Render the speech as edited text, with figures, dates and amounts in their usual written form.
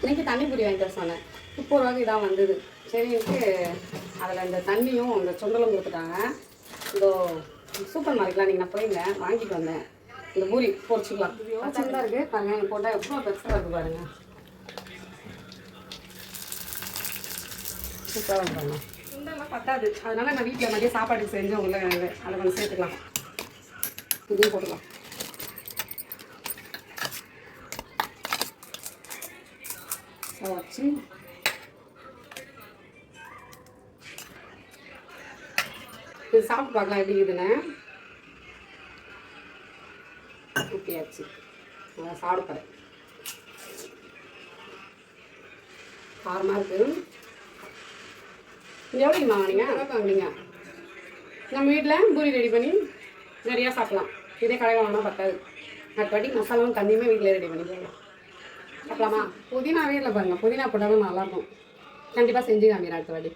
இன்றைக்கி தண்ணி பூரி வாங்கிட்டு வர சொன்னேன். 30 ரூபாய்க்கு இதான் வந்தது. சரின்ட்டு அதில் இந்த தண்ணியும் இந்த சுண்டலும் கொடுத்துட்டாங்க. இதோ சூப்பர் மார்க்கெட்லாம் நீங்கள் நான் போயிருந்தேன், வாங்கிட்டு வந்தேன். இந்த பூரி பொரிச்சிக்கலாம். சின்னதாக இருக்குது பாருங்கள், எனக்கு போட்டால் எவ்வளோ பெருசாக இருக்குது பாருங்கள். சூப்பராக வந்துடுங்க. சுண்டெல்லாம் பத்தாது, அதனால் நான் வீட்டில் மதியம் சாப்பாட்டுக்கு செஞ்சு உங்களுக்கு அதை கொஞ்சம் சேர்த்துக்கலாம். இதையும் போட்டுக்கலாம். வச்சு இது சாப்பிட்டு பார்க்கலாம் எப்படி இருக்குதுன்னு. ஊற்றியாச்சு, நல்லா சாப்பிடுறேன். காரமாக இருக்குது. இது எவ்வளோக்கு வாங்கினீங்க? வாங்கினீங்க. நம்ம வீட்டில் பூரி ரெடி பண்ணி நிறையா சாப்பிட்லாம். இதே கடையில் வாங்கினா பத்தாது. அடுத்த வாட்டி மசாலாவும் தண்ணியுமே வீட்டில் ரெடி பண்ணிக்கோங்க. சாப்பிடலாமா? புதினாவே இல்லை பாருங்கள், புதினா போட்டாலும் நல்லாயிருக்கும். கண்டிப்பாக செஞ்சு காமிக்கிறேன் அடுத்த வாட்டி.